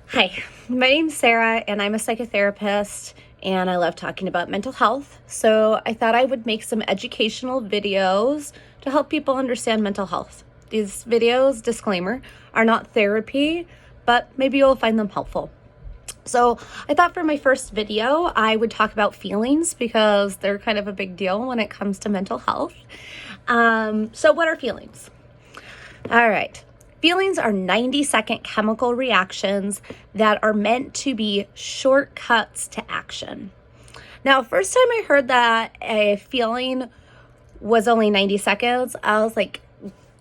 Hi, my name's Sarah, and I'm a psychotherapist, and I love talking about mental health. So I thought I would make some educational videos to help people understand mental health. These videos, disclaimer, are not therapy, but maybe you'll find them helpful. So I thought for my first video, I would talk about feelings because they're kind of a big deal when it comes to mental health. So what are feelings? All right. Feelings are 90-second chemical reactions that are meant to be shortcuts to action. Now, first time I heard that a feeling was only 90 seconds, I was like,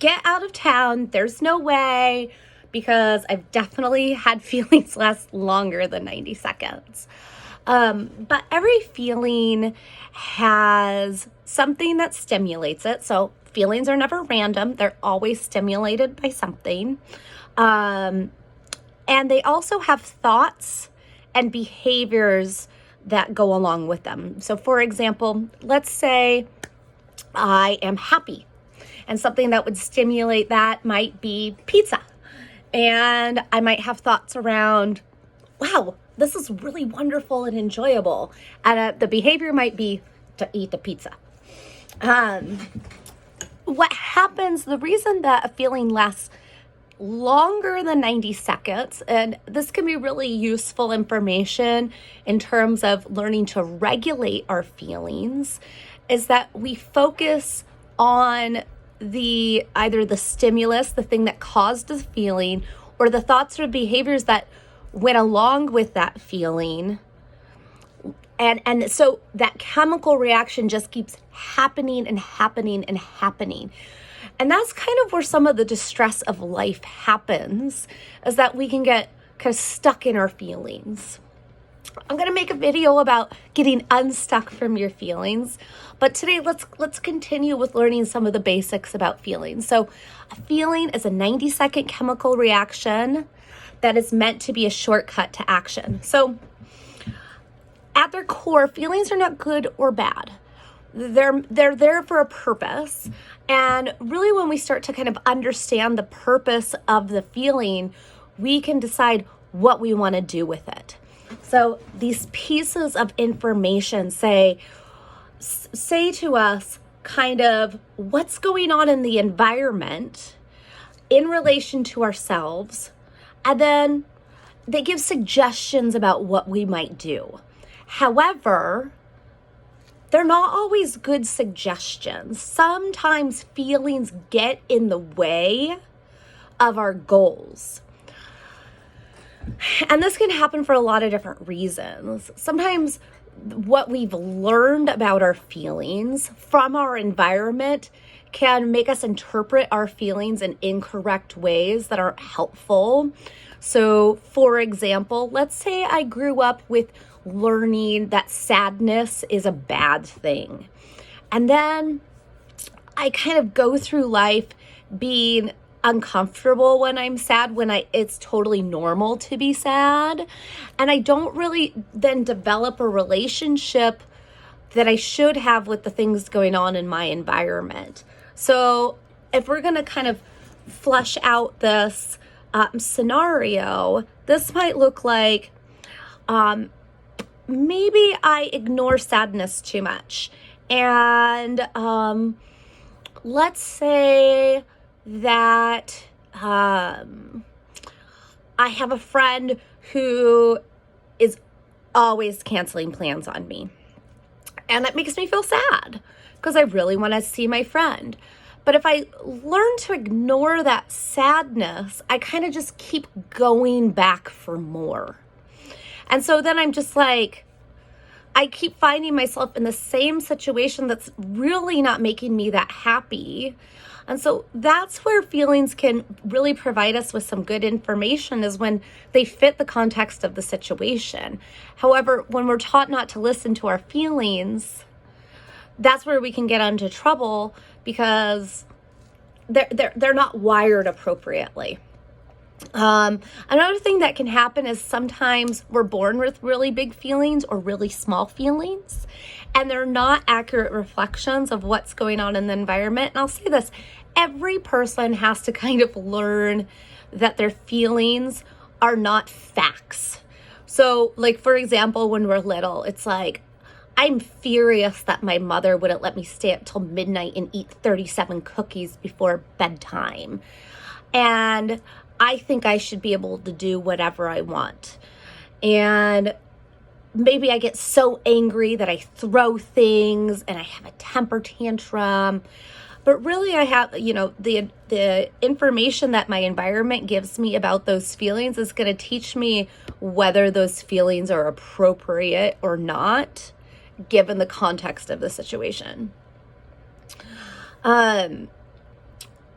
get out of town. There's no way, because I've definitely had feelings last longer than 90 seconds. But every feeling has something that stimulates it. So feelings are never random. They're always stimulated by something. And they also have thoughts and behaviors that go along with them. So for example, let's say I am happy, and something that would stimulate that might be pizza. And I might have thoughts around, wow, this is really wonderful and enjoyable. And the behavior might be to eat the pizza. What happens, the reason that a feeling lasts longer than 90 seconds, and this can be really useful information in terms of learning to regulate our feelings, is that we focus on either the stimulus, the thing that caused the feeling, or the thoughts or behaviors that went along with that feeling. And so that chemical reaction just keeps happening and happening and happening. And that's kind of where some of the distress of life happens, is that we can get kind of stuck in our feelings. I'm going to make a video about getting unstuck from your feelings, but today let's continue with learning some of the basics about feelings. So a feeling is a 90-second chemical reaction that is meant to be a shortcut to action. So at their core, feelings are not good or bad. They're there for a purpose. And really, when we start to kind of understand the purpose of the feeling, we can decide what we want to do with it. So these pieces of information say to us kind of what's going on in the environment in relation to ourselves, and then they give suggestions about what we might do. However, they're not always good suggestions. Sometimes feelings get in the way of our goals. And this can happen for a lot of different reasons. Sometimes what we've learned about our feelings from our environment can make us interpret our feelings in incorrect ways that aren't helpful. So, for example, let's say I grew up with learning that sadness is a bad thing. And then I kind of go through life being uncomfortable when I'm sad, when it's totally normal to be sad. And I don't really then develop a relationship that I should have with the things going on in my environment. So if we're going to kind of flesh out this scenario, this might look like maybe I ignore sadness too much. And let's say that I have a friend who is always canceling plans on me. And that makes me feel sad because I really want to see my friend. But if I learn to ignore that sadness, I kind of just keep going back for more. And so then I'm just like, I keep finding myself in the same situation that's really not making me that happy. And so that's where feelings can really provide us with some good information, is when they fit the context of the situation. However, when we're taught not to listen to our feelings, that's where we can get into trouble because they're not wired appropriately. Another thing that can happen is sometimes we're born with really big feelings or really small feelings, and they're not accurate reflections of what's going on in the environment. And I'll say this, every person has to kind of learn that their feelings are not facts. So, like, for example, when we're little, it's like, I'm furious that my mother wouldn't let me stay up till midnight and eat 37 cookies before bedtime. And I think I should be able to do whatever I want. And maybe I get so angry that I throw things and I have a temper tantrum. But really, I have, the information that my environment gives me about those feelings is going to teach me whether those feelings are appropriate or not, given the context of the situation. I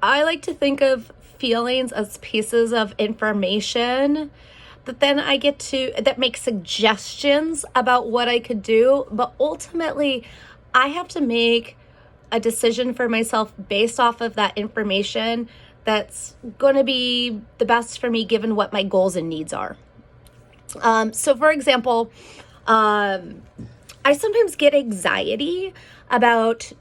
like to think of feelings as pieces of information that then I get that make suggestions about what I could do. But ultimately, I have to make a decision for myself based off of that information that's going to be the best for me given what my goals and needs are. So for example, I sometimes get anxiety about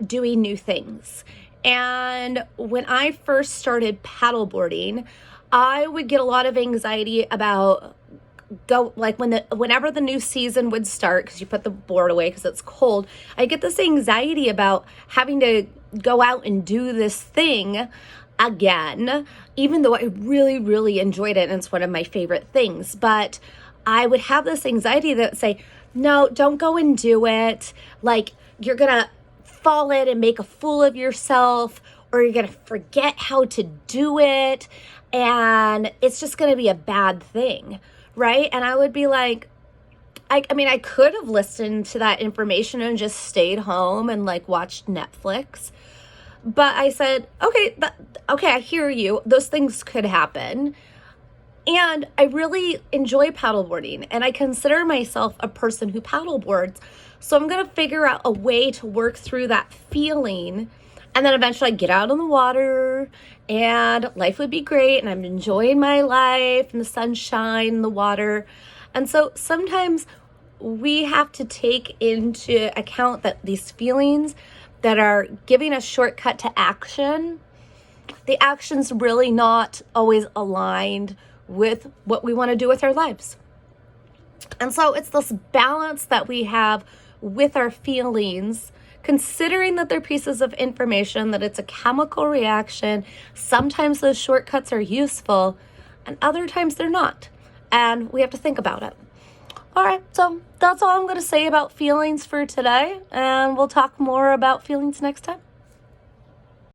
doing new things. And when I first started paddleboarding, I would get a lot of anxiety about whenever the new season would start, because you put the board away because it's cold. I get this anxiety about having to go out and do this thing again, even though I really, really enjoyed it and it's one of my favorite things. But I would have this anxiety that would say, no, don't go and do it. Like, you're gonna fall in and make a fool of yourself, or you're gonna forget how to do it, and it's just gonna be a bad thing, right? And I would be like, I could have listened to that information and just stayed home and like watched Netflix. But I said, okay, I hear you. Those things could happen. And I really enjoy paddleboarding, and I consider myself a person who paddleboards. So I'm going to figure out a way to work through that feeling, and then eventually I'd get out on the water and life would be great, and I'm enjoying my life and the sunshine and the water. And so sometimes we have to take into account that these feelings that are giving us shortcut to action, the action's really not always aligned with what we want to do with our lives. And so it's this balance that we have with our feelings, considering that they're pieces of information, that it's a chemical reaction. Sometimes those shortcuts are useful and other times they're not. And we have to think about it. All right, so that's all I'm going to say about feelings for today. And we'll talk more about feelings next time.